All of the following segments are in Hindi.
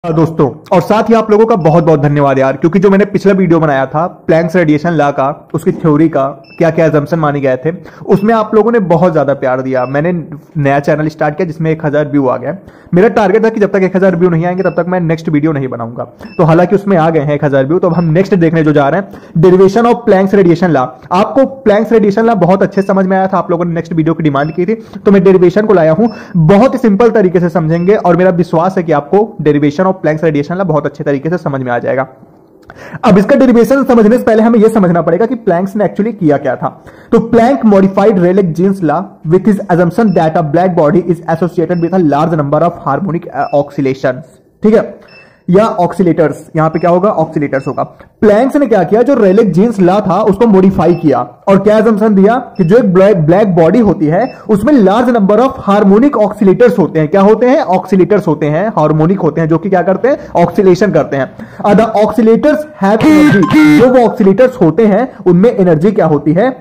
दोस्तों, और साथ ही आप लोगों का बहुत बहुत धन्यवाद यार, क्योंकि जो मैंने पिछला वीडियो बनाया था प्लैंक्स रेडिएशन लॉ का, उसकी थ्योरी का क्या क्या अजम्पशन माने गए थे, उसमें आप लोगों ने बहुत ज्यादा प्यार दिया। मैंने नया चैनल स्टार्ट किया जिसमें 1000 व्यू आ गए। मेरा टारगेट था कि जब तक 1000 व्यू नहीं आएंगे तब तक मैं नेक्स्ट वीडियो नहीं बनाऊंगा। तो हालांकि उसमें आ गए हैं 1000 व्यू। तो अब हम नेक्स्ट देखने जो जा रहे हैं derivation of Planck's radiation law. आपको प्लैंक्स रेडिएशन लॉ बहुत अच्छे समझ में आया था, आप लोगों ने नेक्स्ट वीडियो की डिमांड की थी, तो मैं डेरिवेशन को लाया हूं। बहुत ही सिंपल तरीके से समझेंगे और मेरा विश्वास है कि आपको derivation of Planck's radiation law बहुत अच्छे तरीके से समझ में आ जाएगा। अब इसका डेरिवेशन समझने से पहले हमें यह समझना पड़ेगा कि प्लैंक्स ने एक्चुअली किया क्या था। तो Planck modified Rayleigh Jeans law with his assumption that a black body is associated with a large number of harmonic oscillations. ठीक है, या ऑक्सीलेटर्स, यहां पे क्या होगा, ऑक्सीलेटर्स होगा। प्लैंक्स ने क्या किया, जो रेले-जीन्स लॉ था उसको मॉडिफाई किया और क्या assumption दिया कि जो एक ब्लैक बॉडी होती है उसमें लार्ज नंबर ऑफ हार्मोनिक ऑक्सीलेटर्स होते हैं। क्या होते हैं? ऑक्सीलेटर्स होते हैं, हार्मोनिक होते हैं, जो कि क्या करते हैं, ऑक्सीलेशन करते हैं। द ऑक्सीलेटर्स हैव एनर्जी, जो वो ऑक्सीलेटर्स होते हैं उनमें एनर्जी क्या होती है,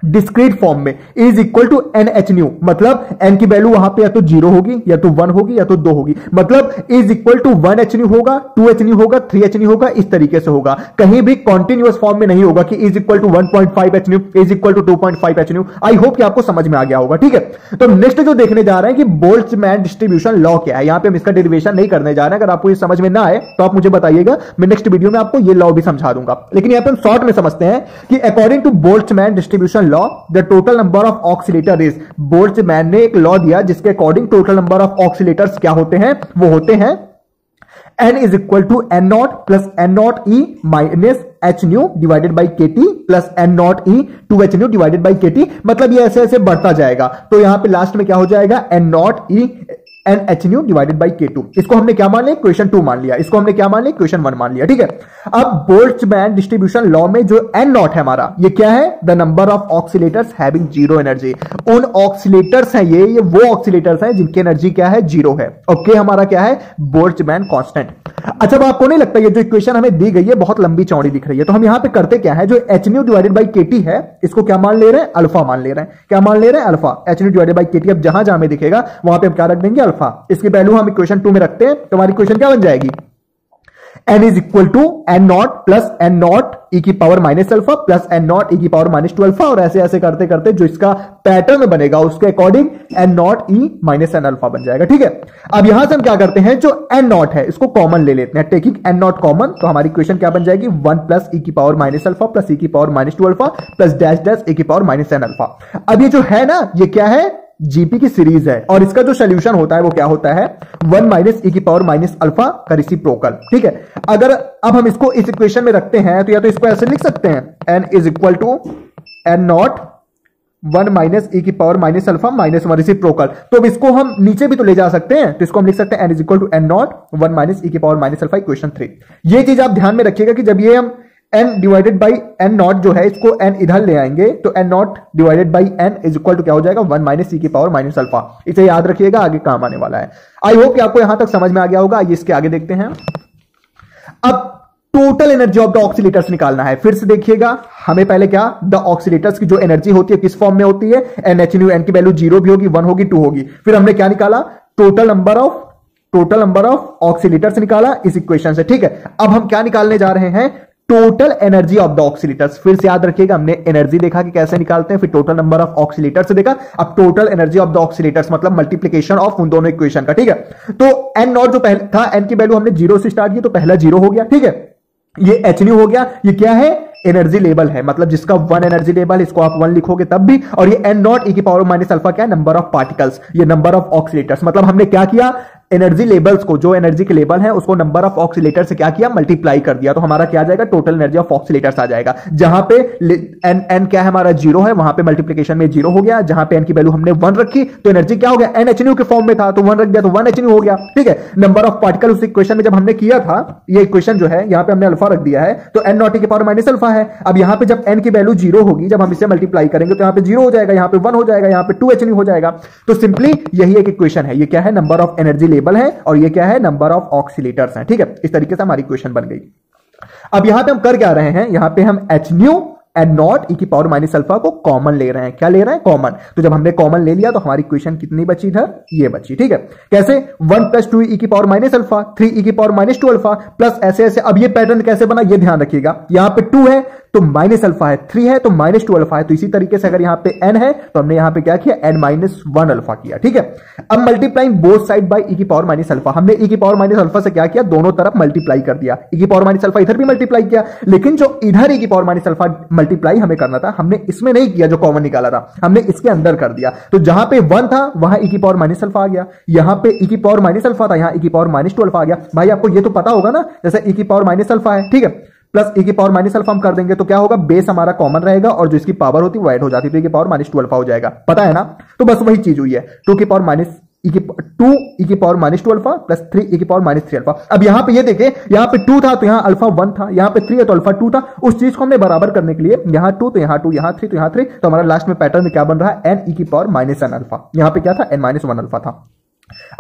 डिस्क्रीट फॉर्म में, is equal to N H nu. मतलब एन की वैल्यू वहां पे या तो 0 होगी या तो 1 होगी या तो 2 होगी। मतलब is equal to 1 h nu होगा, 2 एच न्यू होगा, 3 एच न्यू होगा, इस तरीके से होगा। कहीं भी कॉन्टिन्यूअस फॉर्म में नहीं होगा कि is equal to 1.5 h nu, is equal to 2.5 h nu. I hope कि आपको समझ में आ गया होगा। ठीक है, तो नेक्स्ट जो देखने जा रहे हैं कि बोल्ट्जमैन डिस्ट्रीब्यूशन लॉ क्या है। यहां पे हम इसका डेरिवेशन नहीं करने जा रहे हैं। अगर आपको ये समझ में ना आए तो आप मुझे बताइएगा, मैं नेक्स्ट वीडियो में आपको ये लॉ भी समझा दूंगा। लेकिन यहां पे हम शॉर्ट में समझते हैं कि according to Boltzmann distribution law the total number of oscillator is, Boltzmann ने एक लॉ दिया जिसके according total number of oscillators क्या होते हैं, वो होते हैं n is equal to n naught plus n naught e minus h nu divided by k t plus n naught e 2 h nu divided by k t. मतलब ये ऐसे ऐसे बढ़ता जाएगा। तो यहां पे लास्ट में क्या हो जाएगा, n naught e n H nu divided by k two. इसको हमने क्या मान लिया, इक्वेशन 2 मान लिया। इसको हमने क्या मान लिया, इक्वेशन 1 मान लिया। ठीक है, अब बोल्ट्जमैन डिस्ट्रीब्यूशन लॉ में जो एन नॉट है हमारा, ये क्या है, the number of oscillators having zero energy. उन ऑक्सीलेटर्स हैं ये वो ऑक्सीलेटर्स हैं जिनकी एनर्जी क्या है, 0 है। ओके, हमारा क्या है, बोल्ट्जमैन कांस्टेंट। अच्छा, अब आपको नहीं लगता ये जो इक्वेशन हमें दी गई है बहुत लंबी चौड़ी दिख रही है? तो हम यहां पे करते क्या है, जो H nu divided by k T है इसको क्या मान ले रहे हैं, अल्फा मान ले रहे हैं। क्या मान ले रहे हैं, alpha. H nu divided by k T, अब जहां जहां में दिखेगा वहां पे हम क्या रख देंगे, अल्फा। इसकी वैल्यू हम इक्वेशन 2 में रखते हैं तो हमारी इक्वेशन क्या बन जाएगी, n is equal to n naught plus n naught e की power minus alpha plus n naught e की पावर माइनस 2 अल्फा। और ऐसे ऐसे करते करते जो इसका पैटर्न बनेगा उसके according n naught e minus n alpha बन जाएगा। ठीक है, अब यहां से हम क्या करते हैं, जो एन नॉट है इसको कॉमन ले लेते हैं। टेकिंग एन नॉट कॉमन, तो हमारी इक्वेशन क्या बन जाएगी, 1 प्लस ई की पावर माइनस अल्फा प्लस ई की power minus 2 alpha plus dash dash ई की पावर माइनस एन अल्फा। अब ये जो है ना, ये क्या है, जीपी की सीरीज है और इसका जो सोल्यूशन होता है वो क्या होता है, 1 माइनस ई की पावर माइनस अल्फा का रेसिप्रोकल। ठीक है, अगर अब हम इसको इस इक्वेशन में रखते हैं तो या तो इसको ऐसे लिख सकते हैं, n is equal to n naught 1 minus ई की power minus alpha minus 1 reciprocal. तो अब इसको हम नीचे भी तो ले जा सकते हैं, तो इसको हम लिख सकते हैं n is equal to n naught 1 minus ई की पावर माइनस अल्फा इक्वेशन 3। ये चीज आप ध्यान में रखिएगा कि जब ये हम n divided by n naught जो है इसको n इधर ले आएंगे तो n naught divided by n is equal to क्या हो जाएगा, 1 माइनस ई की पावर माइनस अल्फा। इसे याद रखिएगा, आगे काम आने वाला है। आई होप कि आपको यहां तक समझ में आ गया होगा। आइए इसके आगे देखते हैं। अब टोटल एनर्जी ऑफ द ऑक्सीलेटर्स निकालना है। फिर से देखिएगा, हमें पहले क्या, द ऑक्सीलेटर्स की जो एनर्जी होती है किस फॉर्म में होती है, एन एच न्यू। एन की वैल्यू 0 भी होगी, 1 होगी, 2 होगी। फिर हमने क्या निकाला, टोटल नंबर ऑफ ऑक्सीलेटर्स निकाला इस इक्वेशन से। ठीक है, अब हम क्या निकालने जा रहे हैं, टोटल एनर्जी ऑफ द ऑक्सीलेटर्स। फिर से याद रखिएगा, हमने एनर्जी देखा कि कैसे निकालते हैं, फिर टोटल नंबर ऑफ ऑक्सीलेटर्स देखा, अब टोटल एनर्जी ऑफ द ऑक्सीलेटर्स मतलब मल्टीप्लिकेशन ऑफ उन दोनों इक्वेशन का। ठीक है, तो एन नॉट जो पहले था, एन की वैल्यू हमने 0 से स्टार्ट की तो पहला 0 हो गया। ठीक है, ये एच न्यू हो गया। ये क्या है, एनर्जी लेवल है, मतलब जिसका 1 एनर्जी लेवल, इसको आप 1 लिखोगे तब भी। और ये एन नॉट ई की पावर माइनस अल्फा क्या है, नंबर ऑफ पार्टिकल्स, ये नंबर ऑफ ऑक्सीलेटर्स। मतलब हमने क्या किया, एनर्जी लेवल्स को, जो एनर्जी के लेवल है उसको नंबर ऑफ ऑक्सीलेटर से क्या किया, मल्टीप्लाई कर दिया। तो हमारा क्या आ जाएगा, टोटल एनर्जी ऑफ ऑक्सीलेटर्स आ जाएगा। जहां पे एन क्या है हमारा 0 है, वहां पे मल्टीप्लिकेशन में 0 हो गया। जहां पे एन की वैल्यू हमने 1 रखी तो एनर्जी क्या हो गया, एन एच न्यू के फॉर्म में था तो 1 रख दिया तो 1 एच न्यू हो गया। ठीक है, नंबर ऑफ पार्टिकल उस इक्वेशन में जब हमने किया था, ये इक्वेशन जो है यहां पे हमने अल्फा रख दिया है तो एन नॉट ई की पावर माइनस अल्फा है। अब यहां पे जब एन की वैल्यू 0 होगी, जब हम इसे मल्टीप्लाई करेंगे तो यहां पे 0 हो जाएगा, यहां पे 1 हो जाएगा, यहां पे 2 एच न्यू हो जाएगा। तो सिंपली यही एक इक्वेशन है। ये क्या है, नंबर ऑफ एनर्जी लेवल है और ये क्या है, नंबर ऑफ ऑक्सीलेटर्स हैं। ठीक है, इस तरीके से हमारी इक्वेशन बन गई। अब यहां पे हम कर क्या रहे हैं, यहां पे हम H nu n naught e की पावर माइनस अल्फा को कॉमन ले रहे हैं। क्या ले रहे हैं? कॉमन। तो जब हमने कॉमन ले लिया तो हमारी इक्वेशन कितनी बची इधर? ये बची। ठीक है, कैसे? 1 प्लस 2 ई की पावर माइनस अल्फा, 3 ई की पावर माइनस 2 अल्फा प्लस ऐसे ऐसे। अब ये पैटर्न कैसे बना ये ध्यान रखिएगा, यहां पे 2 है तो माइनस अल्फा है, 3 है तो माइनस 2 अल्फा है। तो इसी तरीके से अगर यहां पे n है तो हमने यहां पे क्या किया? n माइनस 1 अल्फा किया। ठीक है, अब मल्टीप्लाइंग बोथ साइड बाय ई की पावर माइनस अल्फा। हमने ई की पावर माइनस अल्फा से क्या किया? दोनों तरफ मल्टीप्लाई कर दिया। ई की पावर माइनस अल्फा इधर भी मल्टीप्लाई किया, लेकिन जो इधर ई की पावर माइनस अल्फा मल्टीप्लाई हमें करना था, हमने इसमें नहीं किया, जो कॉमन निकाला था हमने इसके अंदर कर दिया। तो जहां पे 1 था वहां ई की पावर माइनस अल्फा आ गया, यहां पे ई की पावर माइनस अल्फा था, यहां ई की पावर माइनस 2 अल्फा आ गया। भाई आपको ये तो पता होगा ना, जैसे ई की पावर माइनस अल्फा है, ठीक है, प्लस ई की पावर माइनस अल्फा हम कर देंगे तो क्या होगा? बेस हमारा कॉमन रहेगा और जो इसकी पावर होती है वो ऐड हो जाती है, तो ई की पावर माइनस 2 अल्फा हो जाएगा। पता है ना? तो बस वही चीज हुई है, 2 की पावर माइनस 2 ई की पावर माइनस 2 अल्फा प्लस 3 ई की पावर माइनस 3 अल्फा। अब यहां पे ये देखे, यहां पे 2 था तो यहां अल्फा 1 था, यहां पे 3 है तो अल्फा 2 था। उस चीज को हमने बराबर करने के लिए यहां 2 तो यहां 2, यहां 3 तो यहां 3, तो हमारा लास्ट में पैटर्न क्या बन रहा है? एन ई की पावर माइनस एन अल्फा। यहां पे क्या था? एन माइनस 1 अल्फा था।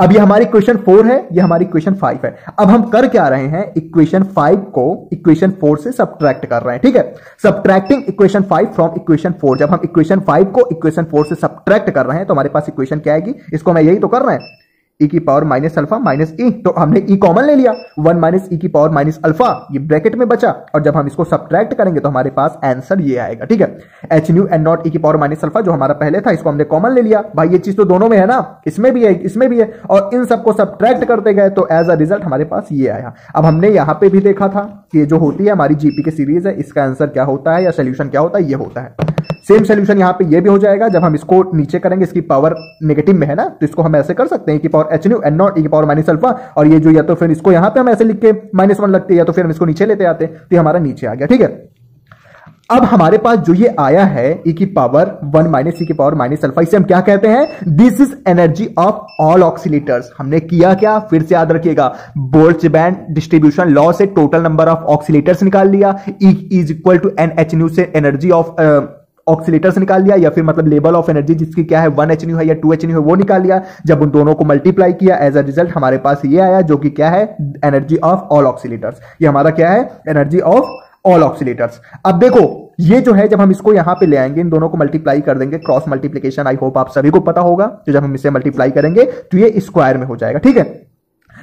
अब ये हमारी इक्वेशन 4 है, ये हमारी इक्वेशन 5 है। अब हम कर क्या रहे हैं? इक्वेशन 5 को इक्वेशन 4 से सब्ट्रैक्ट कर रहे हैं। ठीक है, सब्ट्रैक्टिंग इक्वेशन 5 फ्रॉम इक्वेशन 4। जब हम इक्वेशन 5 को इक्वेशन 4 से सब्ट्रैक्ट कर रहे हैं तो हमारे पास इक्वेशन क्या आएगी? इसको मैं यही तो कर रहे हैं, ई की पावर माइनस अल्फा माइनस ई। तो हमने ई कॉमन ले लिया, 1 माइनस ई की पावर माइनस अल्फा, ये ब्रैकेट में बचा, और जब हम इसको सब्ट्रैक्ट करेंगे तो हमारे पास आंसर ये आएगा। ठीक है, H nu n naught e की पावर माइनस अल्फा जो हमारा पहले था, इसको हमने कॉमन ले लिया। भाई ये चीज तो दोनों में है ना, इसमें भी है इसमें भी है, और इन सबको सब्ट्रैक्ट करते गए तो एज अ रिजल्ट हमारे पास ये आया। अब हमने यहां पर भी देखा था कि ये जो होती है हमारी जीपी की सीरीज है, इसका आंसर क्या होता है या सोल्यूशन क्या होता है? ये होता है। सेम सोल्यूशन यहां पे ये भी हो जाएगा। जब हम इसको नीचे करेंगे, इसकी पावर नेगेटिव में है ना, तो इसको हम ऐसे कर सकते हैं कि power h nu n naught e की पावर माइनस अल्फा, और ये जो या तो फिर इसको यहां पे हम ऐसे लिख के -1 लगते हैं, या तो फिर हम इसको नीचे लेते आते, तो ये हमारा नीचे आ गया। ठीक है, अब हमारे पास जो ये आया है ई की पावर 1 माइनस ई की पावर माइनस अल्फा, इसे हम क्या कहते हैं? This is energy of all oscillators. हमने किया क्या? फिर से याद रखिएगा, बोल्ट्जमैन डिस्ट्रीब्यूशन लॉ से टोटल नंबर ऑफ ऑक्सीलेटर्स निकाल लिया, E is equal to N H nu से एनर्जी ऑफ ऑक्सीलेटर्स निकाल लिया, या फिर मतलब लेवल ऑफ एनर्जी जिसकी क्या है 1 एच न्यू है या 2 एच न्यू है वो निकाल लिया। जब उन दोनों को मल्टीप्लाई किया एज अ रिजल्ट हमारे पास ये आया, जो कि क्या है? Energy of all oscillators. ये हमारा क्या है? Energy of all oscillators. अब देखो ये जो है, जब हम इसको यहां पे ले आएंगे, इन दोनों को मल्टीप्लाई कर देंगे, क्रॉस मल्टीप्लीकेशन आई होप आप सभी को पता होगा। तो जब हम इसे मल्टीप्लाई करेंगे तो ये स्क्वायर में हो जाएगा। ठीक है,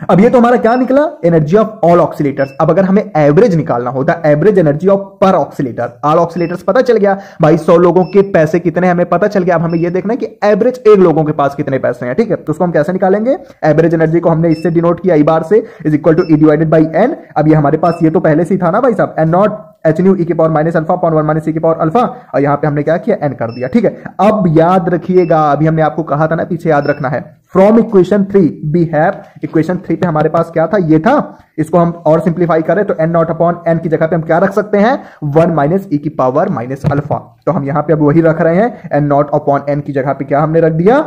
अब ये तो हमारा क्या निकला? Energy of all oscillators. अब अगर हमें एवरेज निकालना होता, average energy of per oscillator, all oscillators पता चल गया भाई, 100 लोगों के पैसे कितने हमें पता चल गया। अब हमें ये देखना है कि एवरेज एक लोगों के पास कितने पैसे हैं। ठीक है, तो उसको हम कैसे निकालेंगे? एवरेज एनर्जी को हमने इससे डिनोट किया, ई बार से, is equal to e divided by n. अब ये हमारे पास ये तो पहले से ही था ना भाई साहब, N naught H nu E की power minus alpha upon 1 minus ई की पावर अल्फा, और यहां पे हमने क्या किया? एन कर दिया। ठीक है, अब याद रखिएगा, अभी हमने आपको कहा था ना, पीछे याद रखना है, from equation 3 we have, equation 3 पे हमारे पास क्या था? ये था। इसको हम और सिंप्लीफाई करें तो एन नॉट अपॉन एन की जगह पे हम क्या रख सकते हैं? 1 माइनस ई की पावर माइनस अल्फा। तो हम यहां पे अब वही रख रहे हैं, एन नॉट अपॉन एन की जगह पे क्या हमने रख दिया?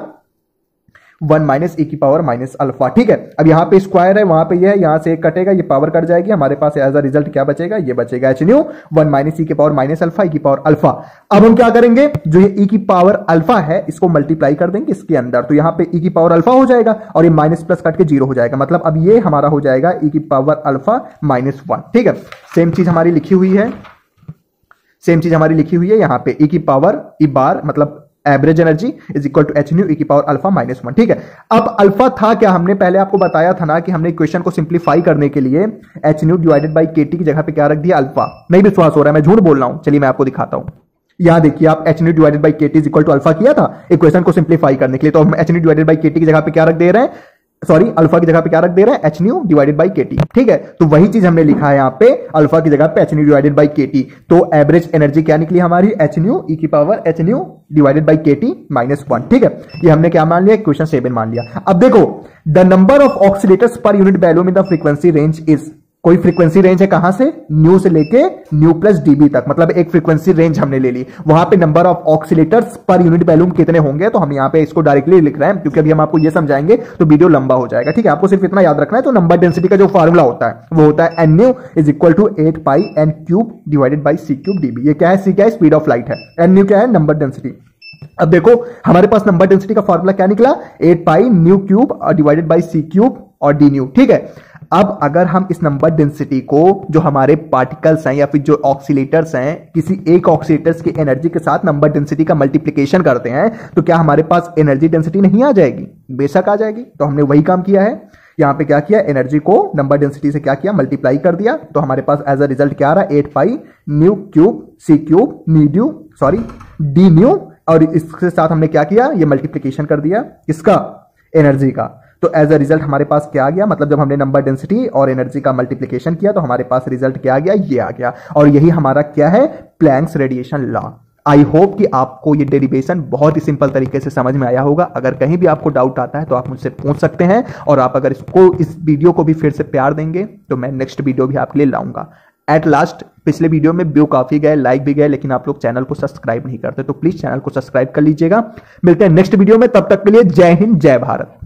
1 माइनस ई की पावर माइनस अल्फा। ठीक है, अब यहां पे स्क्वायर है, वहां पे ये है, यहां से एक कटेगा, ये पावर कट जाएगी, हमारे पास एज अ रिजल्ट क्या बचेगा? ये बचेगा एच न्यू 1 माइनस ई की पावर माइनस अल्फा ई की पावर अल्फा। अब हम क्या करेंगे? जो ये ई की पावर अल्फा है इसको मल्टीप्लाई कर देंगे इसके अंदर, तो यहां पे ई की पावर अल्फा हो जाएगा और ये माइनस प्लस कट के 0 हो जाएगा। मतलब अब ये हमारा हो जाएगा ई की पावर अल्फा माइनस 1। ठीक है, सेम चीज हमारी लिखी हुई है, सेम चीज हमारी लिखी हुई है यहां पे, ई की पावर ई बार मतलब average energy is equal to H nu E की पावर अल्फा माइनस 1। ठीक है, अब अल्फा था क्या? हमने पहले आपको बताया था ना कि हमने इक्वेशन को सिंप्लीफाई करने के लिए H nu divided by k T की जगह पे क्या रख दिया? अल्फा। नहीं विश्वास हो रहा है, मैं झूठ बोल रहा हूं, चलिए मैं आपको दिखाता हूं। यहां देखिए, आप h nu divided by k T is equal to alpha किया था इक्वेशन को सिंप्लीफाई करने के लिए, तो हम H nu divided by k T की जगह पे क्या रख दे रहे हैं? सॉरी, अल्फा की जगह पे क्या रख दे रहे हैं? H nu divided by k T. ठीक है, तो वही चीज हमने लिखा है यहां पे, अल्फा की जगह पे H nu divided by k T. तो एवरेज एनर्जी क्या निकली हमारी? एच न्यू ई की power h nu divided by k T minus 1। ठीक है, ये हमने क्या मान लिया? इक्वेशन 7 मान लिया। अब देखो, the number of oscillators per unit volume in the frequency range is, कोई फ्रीक्वेंसी रेंज है कहां से? न्यू से लेके न्यू प्लस डीबी तक, मतलब एक फ्रीक्वेंसी रेंज हमने ले ली, वहां पे number of oscillators per unit volume कितने होंगे, तो हम यहां पे इसको डायरेक्टली लिख रहे हैं, क्योंकि अभी हम आपको ये समझाएंगे तो वीडियो लंबा हो जाएगा। ठीक है, आपको सिर्फ इतना याद रखना है। तो नंबर डेंसिटी का जो फार्मूला होता है वो होता है N nu is equal to 8 pi N cube divided by C cube DB. ये क्या है? सी क्या है? स्पीड ऑफ लाइट है। एन न्यू क्या है? Number density. अब देखो हमारे पास नंबर डेंसिटी का फार्मूला क्या निकला? 8 pi nu cube divided by C cube और डी न्यू। ठीक है, अब अगर हम इस नंबर डेंसिटी को जो हमारे पार्टिकल्स हैं या फिर जो ऑक्सीलेटर्स हैं किसी एक ऑक्सीलेटर्स की एनर्जी के साथ नंबर डेंसिटी का मल्टीप्लिकेशन करते हैं तो क्या हमारे पास एनर्जी डेंसिटी नहीं आ जाएगी? बेशक आ जाएगी। तो हमने वही काम किया है, यहां पे क्या किया, एनर्जी को नंबर डेंसिटी से क्या किया, मल्टीप्लाई कर दिया। तो हमारे पास एज अ रिजल्ट क्या आ रहा है, 8 pi nu cube C cube D new, और इसके साथ हमने क्या किया, ये मल्टीप्लिकेशन कर दिया किसका, एनर्जी का। तो एज अ रिजल्ट हमारे पास क्या आ गया, मतलब जब हमने नंबर डेंसिटी और एनर्जी का मल्टीप्लिकेशन किया तो हमारे पास रिजल्ट क्या आ गया, ये आ गया। और यही हमारा क्या है, Planck's radiation law. I hope कि आपको ये डेरिवेशन बहुत ही सिंपल तरीके से समझ में आया होगा। अगर कहीं भी आपको डाउट आता है तो आप मुझसे पूछ सकते हैं, और आप अगर इस वीडियो को भी फिर से प्यार देंगे तो मैं नेक्स्ट वीडियो भी आपके लिए लाऊंगा। एट लास्ट, पिछले वीडियो में व्यू काफी गए, लाइक भी गए, लेकिन आप लोग चैनल को सब्सक्राइब नहीं करते, तो प्लीज चैनल को सब्सक्राइब कर लीजिएगा। मिलते हैं नेक्स्ट वीडियो में, तब तक के लिए जय हिंद जय भारत।